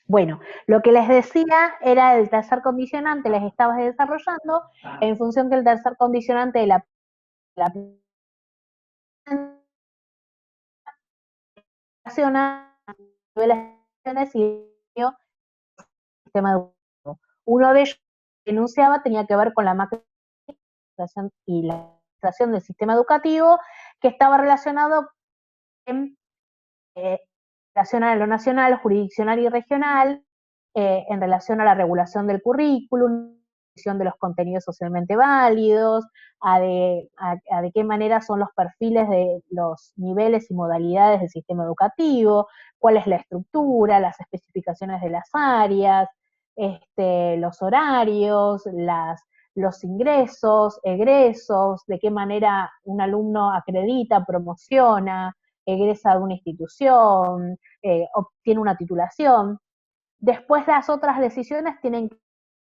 Bueno, lo que les decía era el tercer condicionante, les estaba desarrollando, en función que el tercer condicionante de la aplicación a niveles y el sistema educativo. Uno de ellos que enunciaba tenía que ver con la macroeducación y la administración del sistema educativo, que estaba relacionado en relación a lo nacional, jurisdiccional y regional, en relación a la regulación del currículum, de los contenidos socialmente válidos, a de qué manera son los perfiles de los niveles y modalidades del sistema educativo, cuál es la estructura, las especificaciones de las áreas, los horarios, los ingresos, egresos, de qué manera un alumno acredita, promociona, egresa de una institución, obtiene una titulación. Después las otras decisiones tienen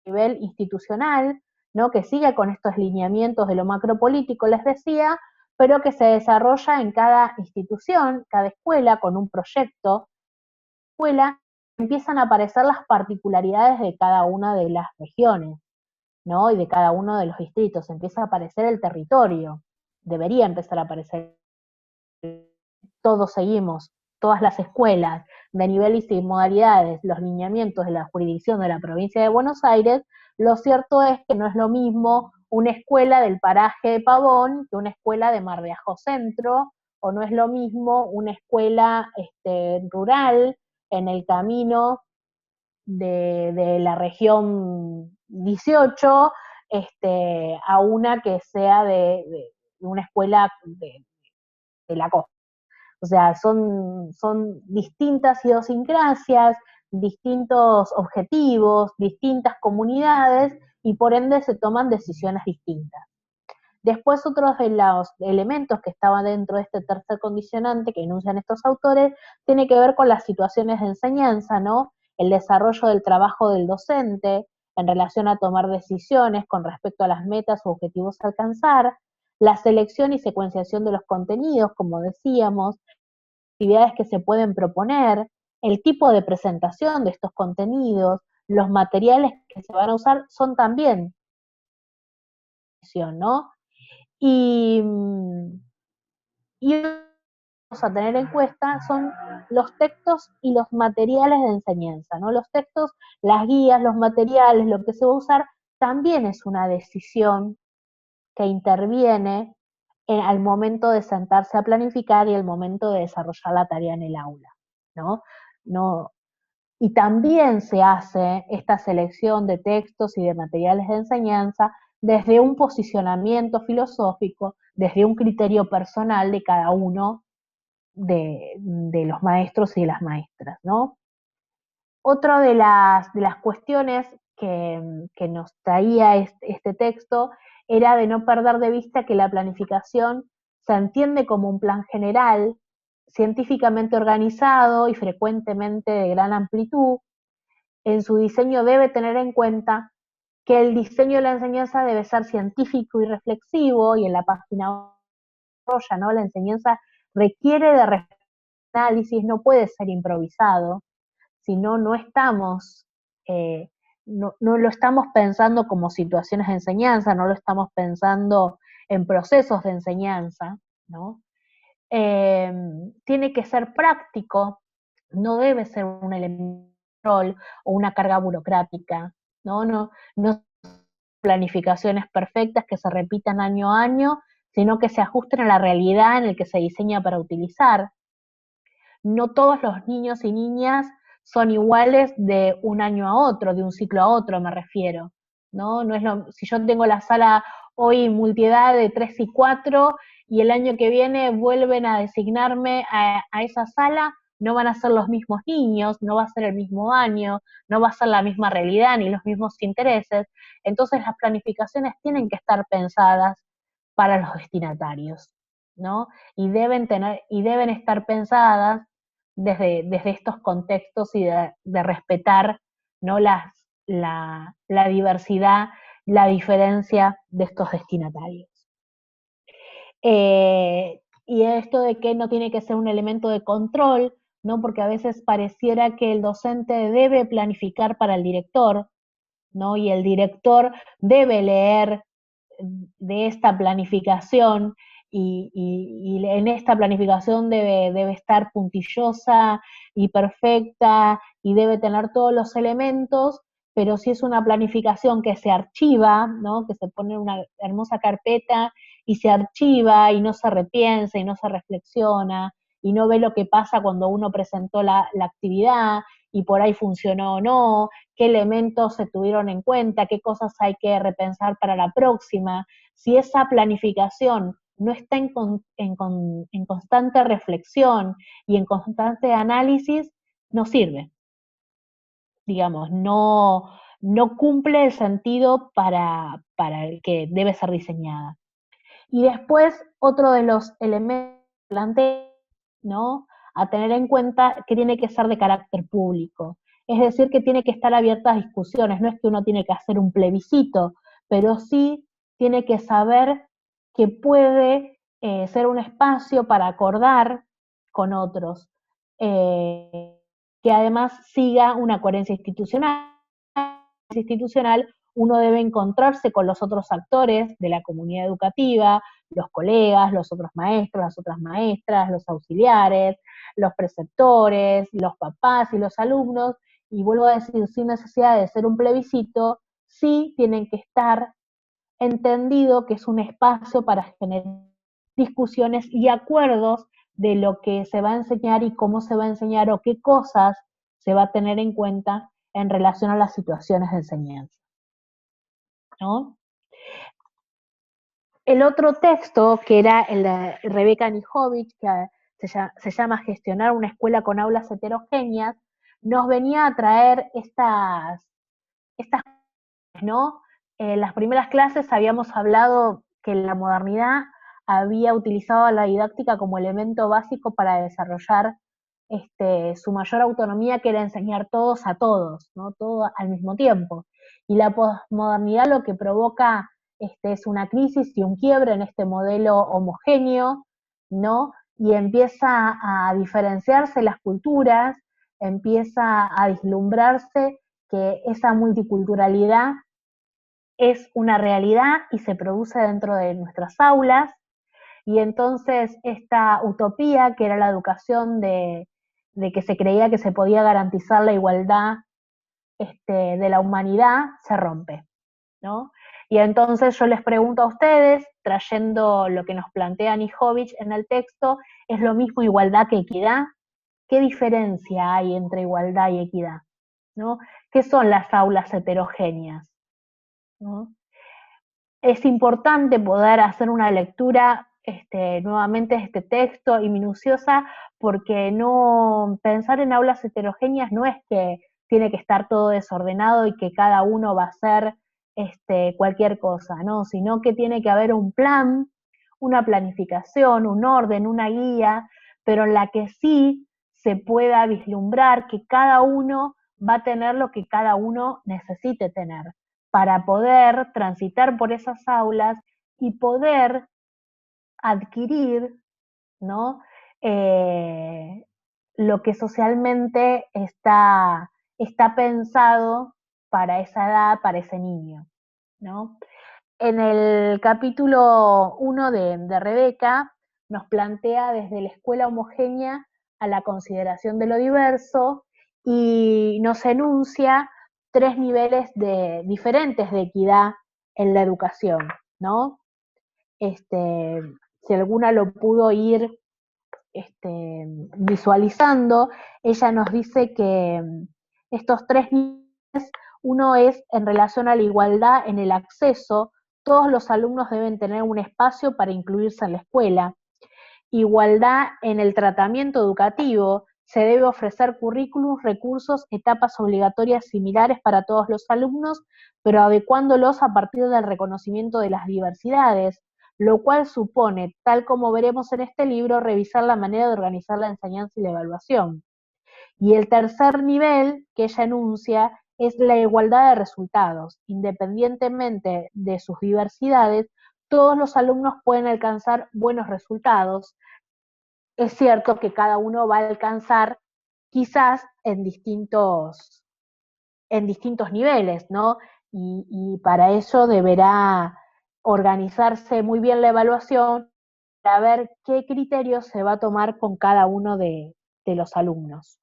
nivel institucional, ¿no? Que sigue con estos lineamientos de lo macropolítico, les decía, pero que se desarrolla en cada institución, cada escuela, con un proyecto. Escuela, empiezan a aparecer las particularidades de cada una de las regiones, ¿no? Y de cada uno de los distritos. Empieza a aparecer el territorio. Debería empezar a aparecer. Todos seguimos, todas las escuelas de niveles y modalidades, los lineamientos de la jurisdicción de la provincia de Buenos Aires, lo cierto es que no es lo mismo una escuela del paraje de Pavón que una escuela de Mar de Ajó Centro, o no es lo mismo una escuela rural en el camino de la región 18 a una que sea de una escuela de la costa. O sea, son distintas idiosincrasias, distintos objetivos, distintas comunidades y por ende se toman decisiones distintas. Después otros de los elementos que estaban dentro de este tercer condicionante que enuncian estos autores tiene que ver con las situaciones de enseñanza, ¿no? El desarrollo del trabajo del docente en relación a tomar decisiones con respecto a las metas o objetivos a alcanzar, la selección y secuenciación de los contenidos, como decíamos, actividades que se pueden proponer, el tipo de presentación de estos contenidos, los materiales que se van a usar son también, ¿no? Y, y vamos a tener en cuenta son los textos y los materiales de enseñanza, ¿no? Los textos, las guías, los materiales, lo que se va a usar, también es una decisión que interviene al momento de sentarse a planificar y al momento de desarrollar la tarea en el aula, ¿no? No, y también se hace esta selección de textos y de materiales de enseñanza desde un posicionamiento filosófico, desde un criterio personal de cada uno de los maestros y de las maestras, ¿no? Otra de las cuestiones que nos traía este texto era de no perder de vista que la planificación se entiende como un plan general, científicamente organizado y frecuentemente de gran amplitud. En su diseño debe tener en cuenta que el diseño de la enseñanza debe ser científico y reflexivo, y en la página ¿no? La enseñanza requiere de análisis, no puede ser improvisado, si no, no estamos, no lo estamos pensando como situaciones de enseñanza, no lo estamos pensando en procesos de enseñanza, ¿no? Tiene que ser práctico, no debe ser un elemento de control o una carga burocrática, no planificaciones perfectas que se repitan año a año, sino que se ajusten a la realidad en el que se diseña para utilizar. No todos los niños y niñas son iguales de un año a otro, de un ciclo a otro me refiero, ¿no? No es si yo tengo la sala hoy multiedad de 3 y 4 y el año que viene vuelven a designarme a esa sala, no van a ser los mismos niños, no va a ser el mismo año, no va a ser la misma realidad ni los mismos intereses. Entonces las planificaciones tienen que estar pensadas para los destinatarios, ¿no? Y deben estar pensadas desde estos contextos y de respetar, ¿no? La diversidad, la diferencia de estos destinatarios. Y esto de que no tiene que ser un elemento de control, ¿no? Porque a veces pareciera que el docente debe planificar para el director, ¿no? Y el director debe leer de esta planificación y en esta planificación debe estar puntillosa y perfecta y debe tener todos los elementos, pero si es una planificación que se archiva, ¿no? Que se pone en una hermosa carpeta y se archiva y no se repiensa y no se reflexiona y no ve lo que pasa cuando uno presentó la actividad y por ahí funcionó o no, qué elementos se tuvieron en cuenta, qué cosas hay que repensar para la próxima. Si esa planificación no está en constante reflexión y en constante análisis, no sirve, digamos, no cumple el sentido para el que debe ser diseñada. Y después, otro de los elementos que plantea, ¿no? A tener en cuenta que tiene que ser de carácter público. Es decir, que tiene que estar abierta a discusiones. No es que uno tiene que hacer un plebiscito, pero sí tiene que saber que puede ser un espacio para acordar con otros, que además siga una coherencia institucional, uno debe encontrarse con los otros actores de la comunidad educativa, los colegas, los otros maestros, las otras maestras, los auxiliares, los preceptores, los papás y los alumnos, y vuelvo a decir, sin necesidad de ser un plebiscito, sí tienen que estar entendido que es un espacio para generar discusiones y acuerdos de lo que se va a enseñar y cómo se va a enseñar o qué cosas se va a tener en cuenta en relación a las situaciones de enseñanza, ¿no? El otro texto, que era el de Rebeca Nijovic, que se llama Gestionar una escuela con aulas heterogéneas, nos venía a traer estas ¿no? En las primeras clases habíamos hablado que la modernidad había utilizado la didáctica como elemento básico para desarrollar su mayor autonomía, que era enseñar todos a todos, ¿no? Todo al mismo tiempo. Y la posmodernidad lo que provoca es una crisis y un quiebre en este modelo homogéneo, ¿no? Y empieza a diferenciarse las culturas, empieza a vislumbrarse que esa multiculturalidad es una realidad y se produce dentro de nuestras aulas, y entonces esta utopía, que era la educación de que se creía que se podía garantizar la igualdad de la humanidad, se rompe, ¿no? Y entonces yo les pregunto a ustedes, trayendo lo que nos plantea Nijovic en el texto, ¿es lo mismo igualdad que equidad? ¿Qué diferencia hay entre igualdad y equidad? ¿No? ¿Qué son las aulas heterogéneas? ¿No? Es importante poder hacer una lectura nuevamente de este texto y minuciosa, porque no pensar en aulas heterogéneas no es que tiene que estar todo desordenado y que cada uno va a hacer cualquier cosa, ¿no? Sino que tiene que haber un plan, una planificación, un orden, una guía, pero en la que sí se pueda vislumbrar que cada uno va a tener lo que cada uno necesite tener para poder transitar por esas aulas y poder adquirir, ¿no? Lo que socialmente está pensado para esa edad, para ese niño, ¿no? En el capítulo 1 de Rebeca nos plantea desde la escuela homogénea a la consideración de lo diverso y nos enuncia 3 niveles diferentes de equidad en la educación, ¿no? Si alguna lo pudo ir visualizando, ella nos dice que estos 3 niveles, uno es en relación a la igualdad en el acceso. Todos los alumnos deben tener un espacio para incluirse en la escuela. Igualdad en el tratamiento educativo, se debe ofrecer currículums, recursos, etapas obligatorias similares para todos los alumnos, pero adecuándolos a partir del reconocimiento de las diversidades, lo cual supone, tal como veremos en este libro, revisar la manera de organizar la enseñanza y la evaluación. Y el tercer nivel que ella enuncia es la igualdad de resultados. Independientemente de sus diversidades, todos los alumnos pueden alcanzar buenos resultados. Es cierto que cada uno va a alcanzar quizás en distintos niveles, ¿no? Y para eso deberá organizarse muy bien la evaluación para ver qué criterios se va a tomar con cada uno de los alumnos.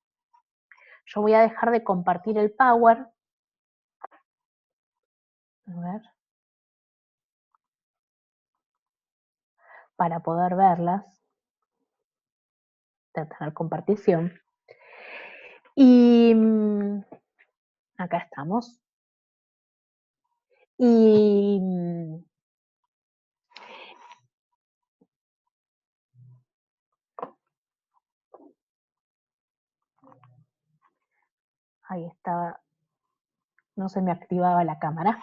Yo voy a dejar de compartir el Power. A ver. Para poder verlas, de tener compartición. Y acá estamos. Y ahí estaba, no se me activaba la cámara.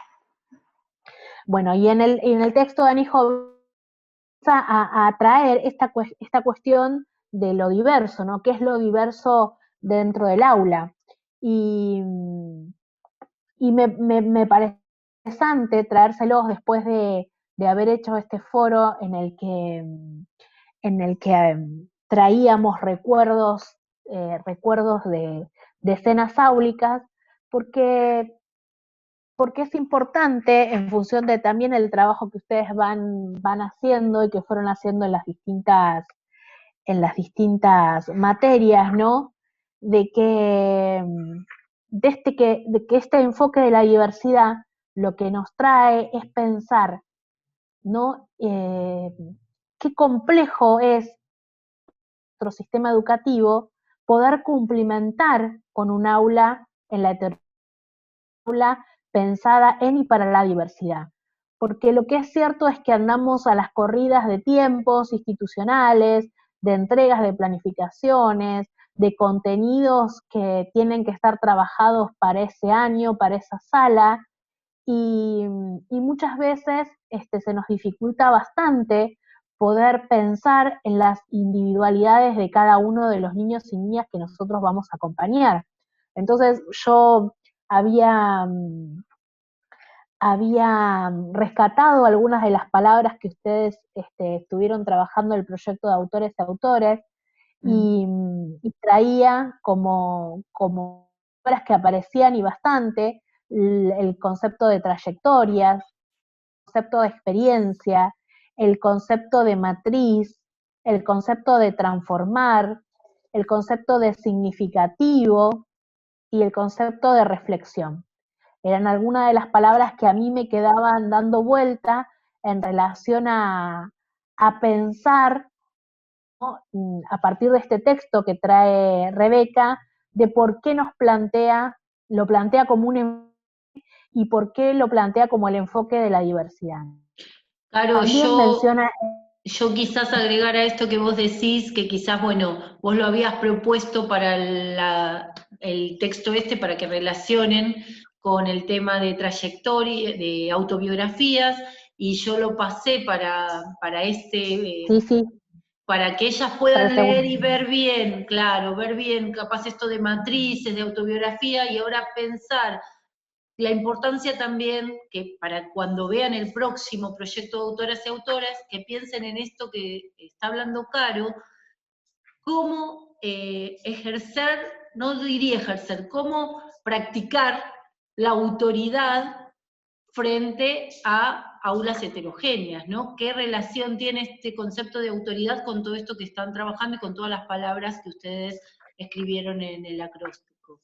Bueno, y en el texto de Anijo a traer esta cuestión de lo diverso, ¿no? ¿Qué es lo diverso dentro del aula? Y me parece interesante traérselos después de haber hecho este foro en el que traíamos recuerdos de escenas áulicas, porque es importante en función de también el trabajo que ustedes van haciendo y que fueron haciendo en las distintas materias, ¿no? De que, de que este enfoque de la diversidad lo que nos trae es pensar, ¿no? Qué complejo es nuestro sistema educativo poder cumplimentar con un aula en la aula pensada en y para la diversidad. Porque lo que es cierto es que andamos a las corridas de tiempos institucionales, de entregas de planificaciones, de contenidos que tienen que estar trabajados para ese año, para esa sala, y muchas veces se nos dificulta bastante poder pensar en las individualidades de cada uno de los niños y niñas que nosotros vamos a acompañar. Entonces yo había, rescatado algunas de las palabras que ustedes estuvieron trabajando en el proyecto de autores y autores, y traía como palabras que aparecían y bastante, el concepto de trayectorias, el concepto de experiencia, el concepto de matriz, el concepto de transformar, el concepto de significativo y el concepto de reflexión. Eran algunas de las palabras que a mí me quedaban dando vuelta en relación a pensar, ¿no? A partir de este texto que trae Rebeca, de por qué lo plantea como un y por qué lo plantea como el enfoque de la diversidad. Claro, También menciona... yo quizás agregar a esto que vos decís, que quizás, bueno, vos lo habías propuesto para el texto este, para que relacionen con el tema de trayectoria, de autobiografías, y yo lo pasé para Sí, sí, para que ellas para el puedan leer segundo. y ver bien, claro, ver bien, capaz esto de matrices, de autobiografía, y ahora pensar la importancia también que para cuando vean el próximo proyecto de autoras y autoras, que piensen en esto que está hablando Caro, cómo ejercer, no diría ejercer, cómo practicar la autoridad frente a aulas heterogéneas, ¿no? ¿Qué relación tiene este concepto de autoridad con todo esto que están trabajando y con todas las palabras que ustedes escribieron en el acróstico?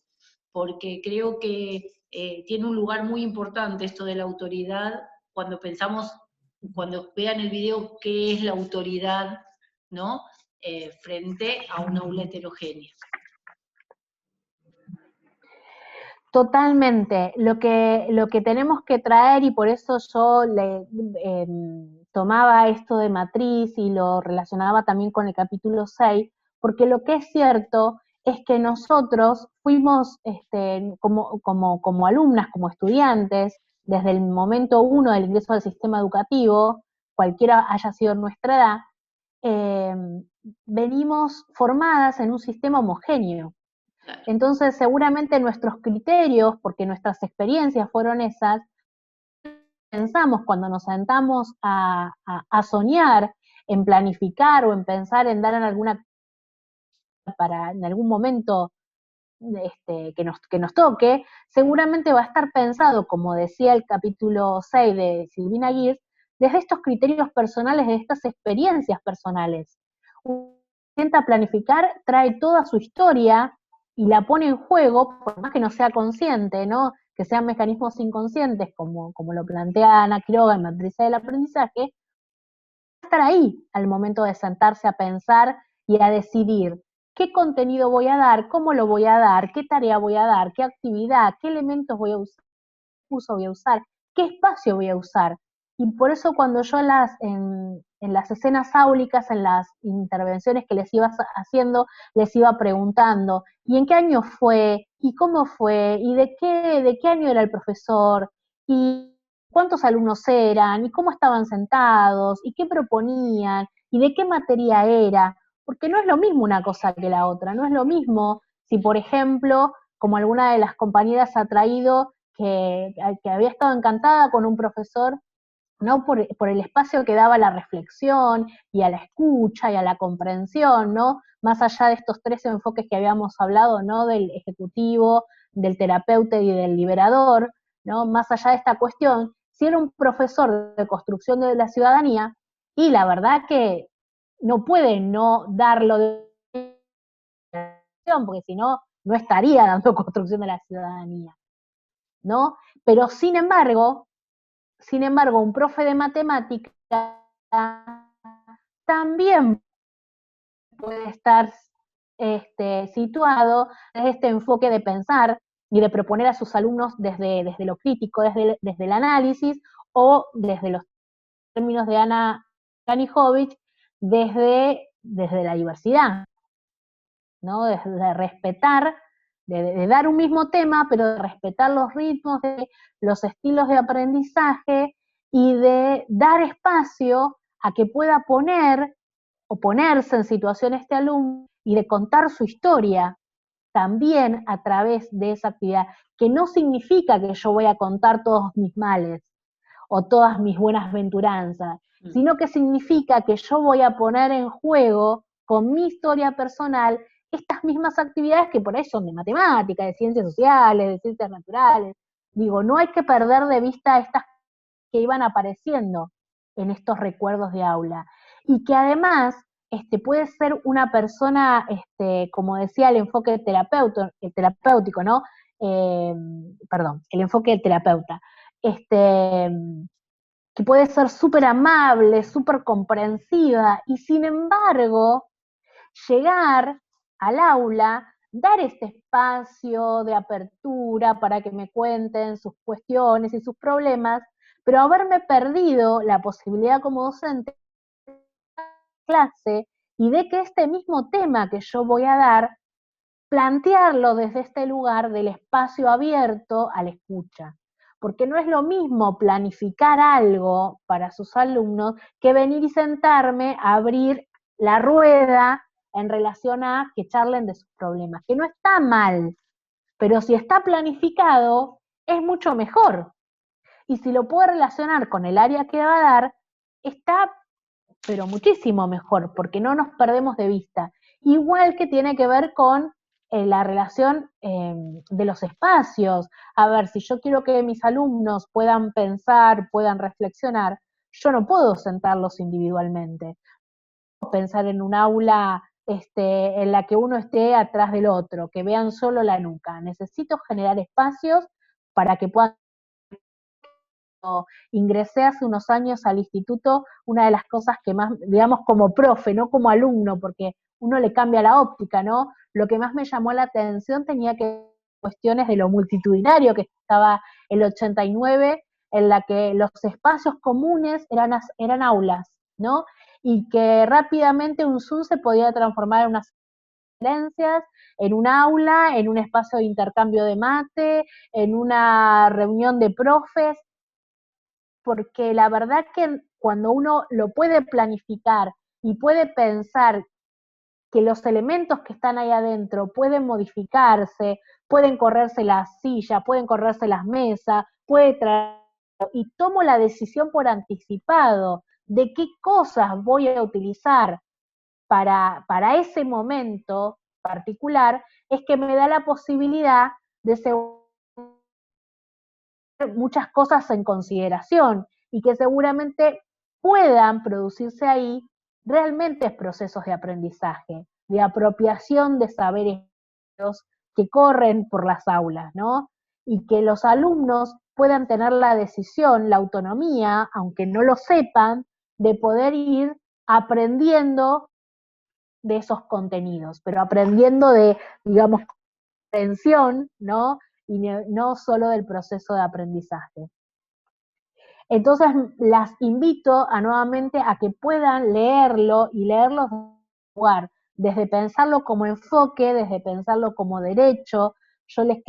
Porque creo que tiene un lugar muy importante esto de la autoridad cuando pensamos, cuando vean el video, qué es la autoridad, ¿no? Frente a una aula heterogénea. Totalmente. Lo que tenemos que traer, y por eso yo tomaba esto de matriz y lo relacionaba también con el capítulo 6, porque lo que es cierto es que nosotros fuimos como alumnas, como estudiantes, desde el momento uno del ingreso al sistema educativo, cualquiera haya sido nuestra edad, eh, venimos formadas en un sistema homogéneo. Entonces, seguramente nuestros criterios, porque nuestras experiencias fueron esas, pensamos cuando nos sentamos a soñar, en planificar o en pensar en dar en alguna para en algún momento que nos toque, seguramente va a estar pensado, como decía el capítulo 6 de Silvina Gears, desde estos criterios personales, de estas experiencias personales. Uno intenta planificar, trae toda su historia y la pone en juego, por más que no sea consciente, ¿no? Que sean mecanismos inconscientes, como lo plantea Ana Quiroga en Matrices del Aprendizaje, estar ahí al momento de sentarse a pensar y a decidir qué contenido voy a dar, cómo lo voy a dar, qué tarea voy a dar, qué actividad, qué elementos voy a usar, qué uso voy a usar, qué espacio voy a usar. Y por eso cuando yo en las escenas áulicas, en las intervenciones que les iba haciendo, les iba preguntando, ¿y en qué año fue? ¿Y cómo fue? ¿Y de qué año era el profesor? ¿Y cuántos alumnos eran? ¿Y cómo estaban sentados? ¿Y qué proponían? ¿Y de qué materia era? Porque no es lo mismo una cosa que la otra, no es lo mismo si, por ejemplo, como alguna de las compañeras ha traído, que había estado encantada con un profesor, ¿no? Por el espacio que daba a la reflexión y a la escucha y a la comprensión, ¿no? Más allá de estos tres enfoques que habíamos hablado, ¿no? Del ejecutivo, del terapeuta y del liberador, ¿no? Más allá de esta cuestión, si era un profesor de construcción de la ciudadanía, y la verdad que no puede no darlo de porque si no, no estaría dando construcción de la ciudadanía, ¿no? Pero sin embargo, un profe de matemática también puede estar situado desde este enfoque de pensar y de proponer a sus alumnos desde lo crítico, desde el análisis, o desde los términos de Ana Kanijovic, desde la diversidad, ¿no? De respetar, de dar un mismo tema, pero de respetar los ritmos, de los estilos de aprendizaje y de dar espacio a que pueda poner o ponerse en situaciones este alumno y de contar su historia también a través de esa actividad, que no significa que yo voy a contar todos mis males o todas mis buenas venturanzas, sino que significa que yo voy a poner en juego con mi historia personal estas mismas actividades que por ahí son de matemática, de ciencias sociales, de ciencias naturales. Digo, no hay que perder de vista estas que iban apareciendo en estos recuerdos de aula. Y que además puede ser una persona, como decía el enfoque terapéutico, ¿no? Perdón, el enfoque del terapeuta. Que puede ser súper amable, súper comprensiva, y sin embargo, llegar al aula, dar este espacio de apertura para que me cuenten sus cuestiones y sus problemas, pero haberme perdido la posibilidad como docente de clase y de que este mismo tema que yo voy a dar, plantearlo desde este lugar del espacio abierto a la escucha. Porque no es lo mismo planificar algo para sus alumnos que venir y sentarme a abrir la rueda en relación a que charlen de sus problemas, que no está mal, pero si está planificado, es mucho mejor. Y si lo puedo relacionar con el área que va a dar, está pero muchísimo mejor, porque no nos perdemos de vista. Igual que tiene que ver con la relación de los espacios. A ver, si yo quiero que mis alumnos puedan pensar, puedan reflexionar, yo no puedo sentarlos individualmente. No puedo pensar en un aula en la que uno esté atrás del otro, que vean solo la nuca. Necesito generar espacios para que puedan. Ingresé hace unos años al instituto, una de las cosas que más, digamos como profe, no como alumno, porque uno le cambia la óptica, ¿no? Lo que más me llamó la atención tenía que ver cuestiones de lo multitudinario que estaba el 89, en la que los espacios comunes eran aulas, ¿no? Y que rápidamente un Zoom se podía transformar en unas conferencias, en un aula, en un espacio de intercambio de mate, en una reunión de profes, porque la verdad que cuando uno lo puede planificar y puede pensar que los elementos que están ahí adentro pueden modificarse, pueden correrse las sillas, pueden correrse las mesas, puede traer, y tomo la decisión por anticipado de qué cosas voy a utilizar para ese momento, particular es que me da la posibilidad de muchas cosas en consideración y que seguramente puedan producirse ahí realmente procesos de aprendizaje, de apropiación de saberes que corren por las aulas, ¿no? Y que los alumnos puedan tener la decisión, la autonomía, aunque no lo sepan, de poder ir aprendiendo de esos contenidos, pero aprendiendo de, digamos, comprensión, ¿no? Y no solo del proceso de aprendizaje. Entonces las invito a nuevamente a que puedan leerlo y leerlo desde un lugar, desde pensarlo como enfoque, desde pensarlo como derecho. Yo les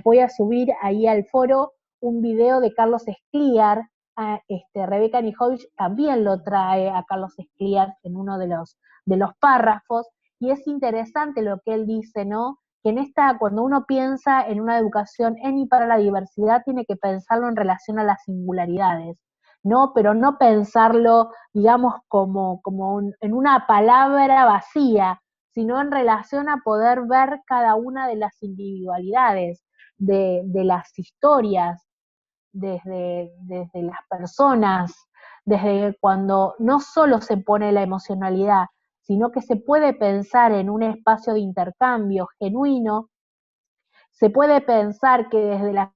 voy a subir ahí al foro un video de Carlos Escliar, Rebeca Nijovic también lo trae a Carlos Escliar en uno de los párrafos, y es interesante lo que él dice, ¿no? Que cuando uno piensa en una educación en y para la diversidad, tiene que pensarlo en relación a las singularidades, ¿no? Pero no pensarlo, digamos, en una palabra vacía, sino en relación a poder ver cada una de las individualidades, de las historias, desde las personas, desde cuando no solo se pone la emocionalidad, sino que se puede pensar en un espacio de intercambio genuino, se puede pensar que desde las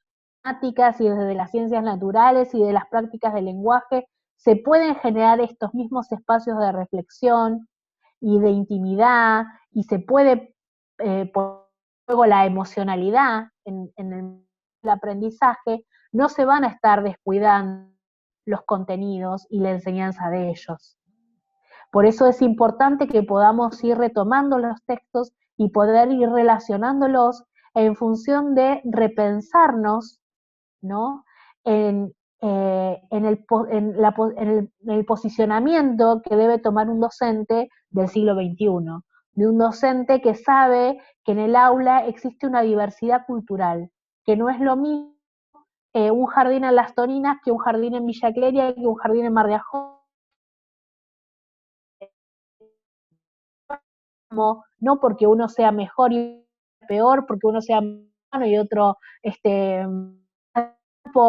matemáticas y desde las ciencias naturales y de las prácticas del lenguaje se pueden generar estos mismos espacios de reflexión y de intimidad, y se puede poner luego la emocionalidad en el aprendizaje, no se van a estar descuidando los contenidos y la enseñanza de ellos. Por eso es importante que podamos ir retomando los textos y poder ir relacionándolos en función de repensarnos, ¿no? En el posicionamiento que debe tomar un docente del siglo XXI, de un docente que sabe que en el aula existe una diversidad cultural, que no es lo mismo un jardín en Las Toninas que un jardín en Villa Cleria, que un jardín en Mar de Ajó, no porque uno sea mejor y peor, porque uno sea urbano y otro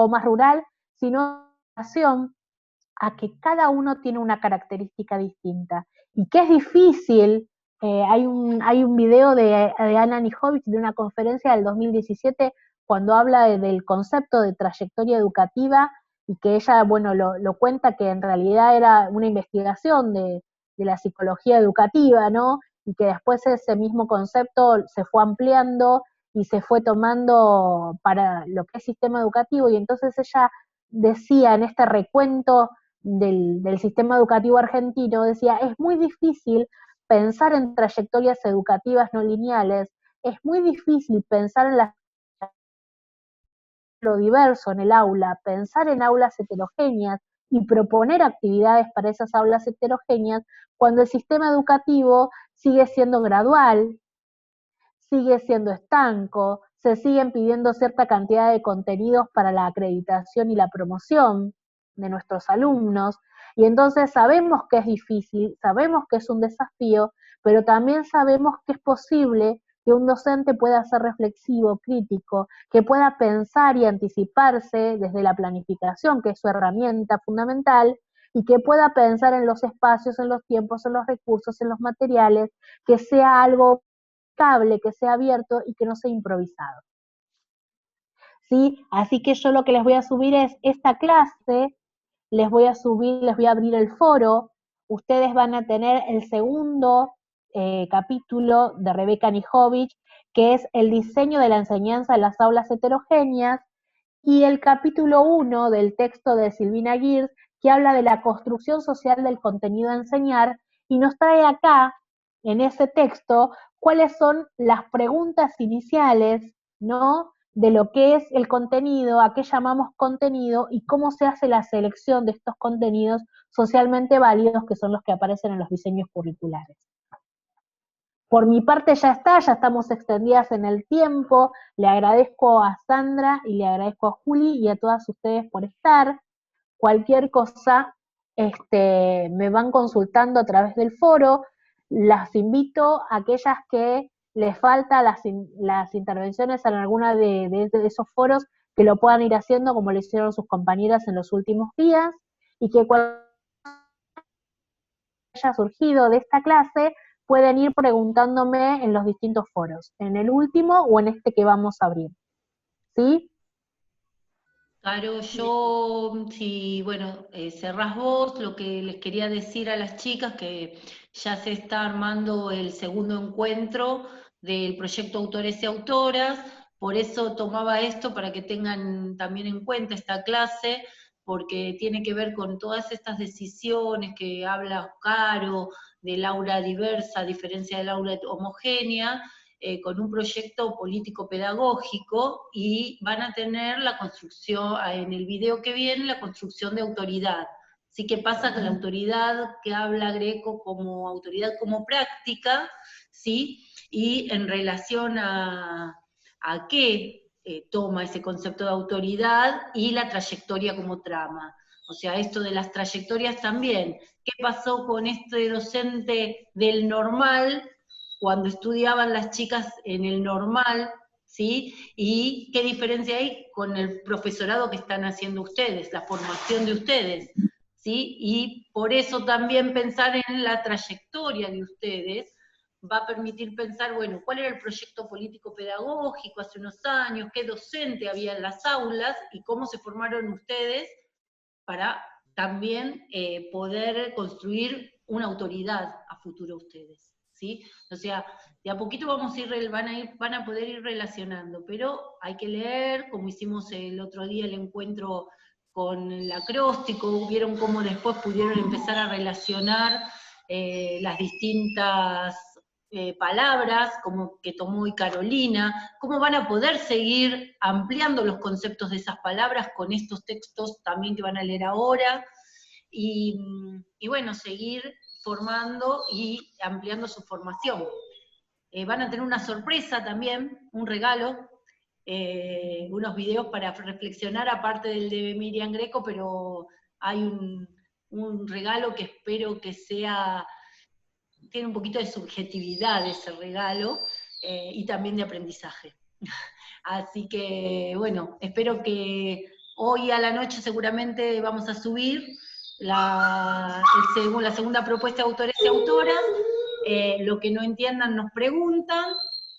más rural, sino a que cada uno tiene una característica distinta y que es difícil. Hay un video de Ana Nijovic de una conferencia del 2017 cuando habla del concepto de trayectoria educativa, y que ella, bueno, lo cuenta, que en realidad era una investigación de la psicología educativa, ¿no? Y que después ese mismo concepto se fue ampliando y se fue tomando para lo que es sistema educativo, y entonces ella decía en este recuento del sistema educativo argentino, decía, es muy difícil pensar en trayectorias educativas no lineales, es muy difícil pensar en lo diverso en el aula, pensar en aulas heterogéneas y proponer actividades para esas aulas heterogéneas, cuando el sistema educativo sigue siendo gradual, sigue siendo estanco, se siguen pidiendo cierta cantidad de contenidos para la acreditación y la promoción de nuestros alumnos, y entonces sabemos que es difícil, sabemos que es un desafío, pero también sabemos que es posible que un docente pueda ser reflexivo, crítico, que pueda pensar y anticiparse desde la planificación, que es su herramienta fundamental, y que pueda pensar en los espacios, en los tiempos, en los recursos, en los materiales, que sea algo que sea abierto y que no sea improvisado. ¿Sí? Así que yo lo que les voy a subir es esta clase, les voy a abrir el foro, ustedes van a tener el segundo capítulo de Rebeca Nijovic, que es el diseño de la enseñanza en las aulas heterogéneas, y el capítulo 1 del texto de Silvina Geertz, que habla de la construcción social del contenido a enseñar, y nos trae acá, en ese texto, cuáles son las preguntas iniciales, ¿no?, de lo que es el contenido, a qué llamamos contenido y cómo se hace la selección de estos contenidos socialmente válidos, que son los que aparecen en los diseños curriculares. Por mi parte ya estamos extendidas en el tiempo. Le agradezco a Sandra y le agradezco a Juli y a todas ustedes por estar. Cualquier cosa me van consultando a través del foro. las invito a aquellas que les falta las intervenciones en alguna de esos foros, que lo puedan ir haciendo como lo hicieron sus compañeras en los últimos días, y que cuando haya surgido de esta clase, pueden ir preguntándome en los distintos foros, en el último o en este que vamos a abrir. ¿Sí? Claro, yo, si, bueno, cerrás vos, lo que les quería decir a las chicas, que ya se está armando el segundo encuentro del proyecto Autores y Autoras, por eso tomaba esto para que tengan también en cuenta esta clase, porque tiene que ver con todas estas decisiones que habla Caro, del aula diversa, a diferencia del aula homogénea, con un proyecto político-pedagógico, y van a tener la construcción, en el video que viene, la construcción de autoridad. Sí, que pasa que la autoridad que habla Greco como autoridad como práctica, ¿sí? Y en relación a qué toma ese concepto de autoridad y la trayectoria como trama. O sea, esto de las trayectorias también. ¿Qué pasó con este docente del normal cuando estudiaban las chicas en el normal, ¿sí? Y qué diferencia hay con el profesorado que están haciendo ustedes, la formación de ustedes, ¿sí? Y por eso también pensar en la trayectoria de ustedes va a permitir pensar, bueno, cuál era el proyecto político-pedagógico hace unos años, qué docente había en las aulas y cómo se formaron ustedes para también poder construir una autoridad a futuro ustedes, ¿sí? O sea, de a poquito van a poder ir relacionando, pero hay que leer, como hicimos el otro día el encuentro con el acróstico, vieron cómo después pudieron empezar a relacionar las distintas palabras, como que tomó hoy Carolina, cómo van a poder seguir ampliando los conceptos de esas palabras con estos textos también que van a leer ahora, y bueno, seguir formando y ampliando su formación. Van a tener una sorpresa también, un regalo, unos videos para reflexionar, aparte del de Miriam Greco, pero hay un regalo que espero que sea, tiene un poquito de subjetividad ese regalo, y también de aprendizaje. Así que, bueno, espero que hoy a la noche seguramente vamos a subir la segunda propuesta de autores y autoras. Lo que no entiendan nos preguntan,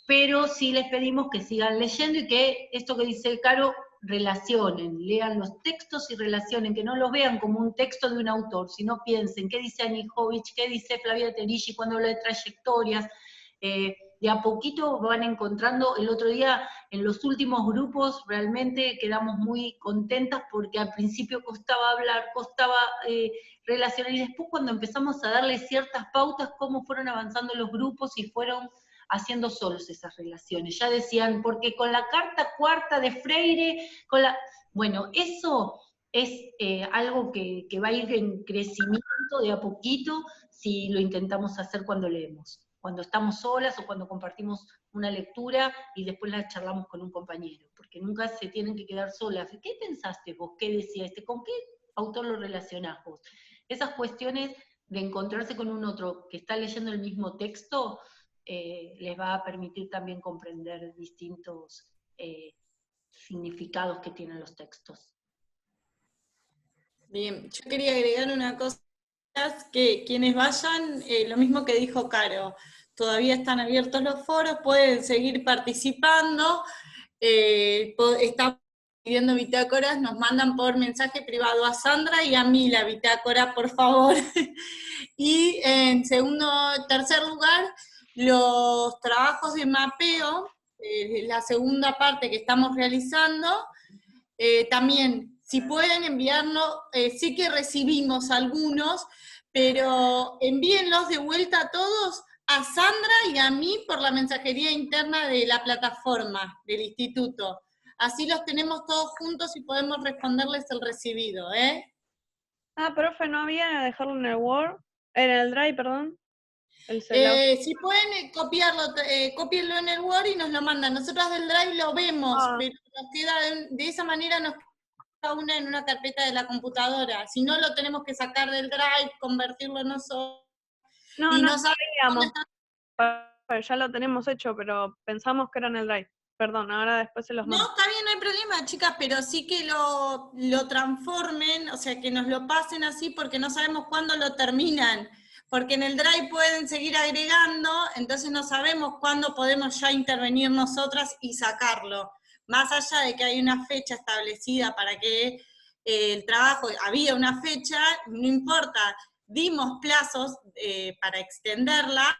pero sí les pedimos que sigan leyendo y que esto que dice Caro, relacionen, lean los textos y relacionen, que no los vean como un texto de un autor, sino piensen qué dice Anijovic, qué dice Flavia Terigi cuando habla de trayectorias. De a poquito van encontrando. El otro día en los últimos grupos realmente quedamos muy contentas porque al principio costaba hablar, costaba relacionar, y después cuando empezamos a darle ciertas pautas, cómo fueron avanzando los grupos y fueron haciendo solos esas relaciones. Ya decían, porque con la carta cuarta de Freire, bueno, eso es algo que va a ir en crecimiento de a poquito si lo intentamos hacer cuando leemos, cuando estamos solas o cuando compartimos una lectura y después la charlamos con un compañero, porque nunca se tienen que quedar solas. ¿Qué pensaste vos? ¿Qué decía este? ¿Con qué autor lo relacionás vos? Esas cuestiones de encontrarse con un otro que está leyendo el mismo texto les va a permitir también comprender distintos significados que tienen los textos. Bien, yo quería agregar una cosa, que quienes vayan, lo mismo que dijo Caro, todavía están abiertos los foros, pueden seguir participando, estamos pidiendo bitácoras, nos mandan por mensaje privado a Sandra y a mí la bitácora, por favor. Y en tercer lugar, los trabajos de mapeo, la segunda parte que estamos realizando, también, si pueden enviarnos, sí que recibimos algunos, pero envíenlos de vuelta a todos, a Sandra y a mí por la mensajería interna de la plataforma del instituto. Así los tenemos todos juntos y podemos responderles el recibido, ¿eh? Ah, profe, ¿no había dejarlo en el Word? En el Drive, perdón. Si pueden copiarlo, cópienlo en el Word y nos lo mandan. Nosotros del Drive lo vemos, pero nos queda de esa manera, nos queda una en una carpeta de la computadora. Si no, lo tenemos que sacar del Drive, convertirlo nosotros. No, y no no sabemos sabíamos. dónde está. Ya lo tenemos hecho, pero pensamos que era en el Drive. Perdón, ahora después se los No, mando. está bien, no hay problema, chicas, pero sí que lo transformen, o sea, que nos lo pasen así porque no sabemos cuándo lo terminan. Porque en el Drive pueden seguir agregando, entonces no sabemos cuándo podemos ya intervenir nosotras y sacarlo. Más allá de que hay una fecha establecida para que el trabajo, había una fecha, no importa, dimos plazos para extenderla,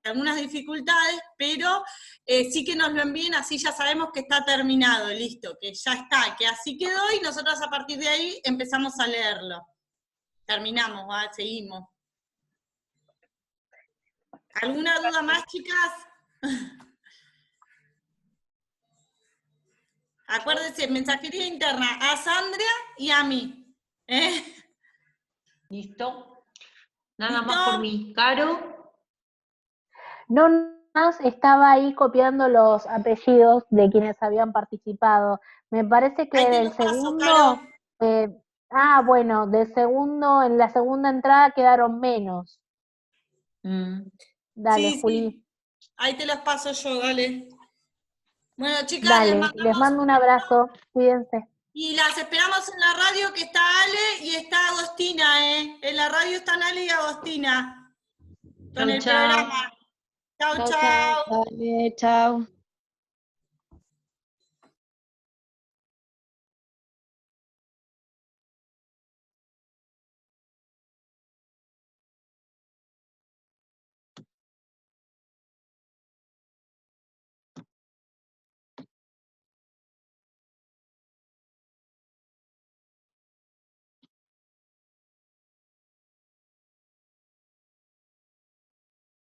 algunas dificultades, pero sí que nos lo envíen, así ya sabemos que está terminado, listo, que ya está, que así quedó y nosotros a partir de ahí empezamos a leerlo. Terminamos, seguimos. ¿Alguna duda más, chicas? Acuérdense, mensajería interna a Sandra y a mí. ¿Listo? Nada ¿Listo? más por mí. Caro. No más, estaba ahí copiando los apellidos de quienes habían participado. Me parece que Ahí te del lo paso, segundo, Caro. bueno, del segundo, en la segunda entrada quedaron menos. Dale, Sí, Juli. sí. Ahí te los paso yo, dale. Bueno, chicas, Dale, les mando un abrazo, cuídense. y las esperamos en la radio, que está Ale y está Agostina, ¿eh? En la radio están Ale y Agostina. Con Chau, el chau. programa. Chau, Chao, chau. chao. Dale, chao.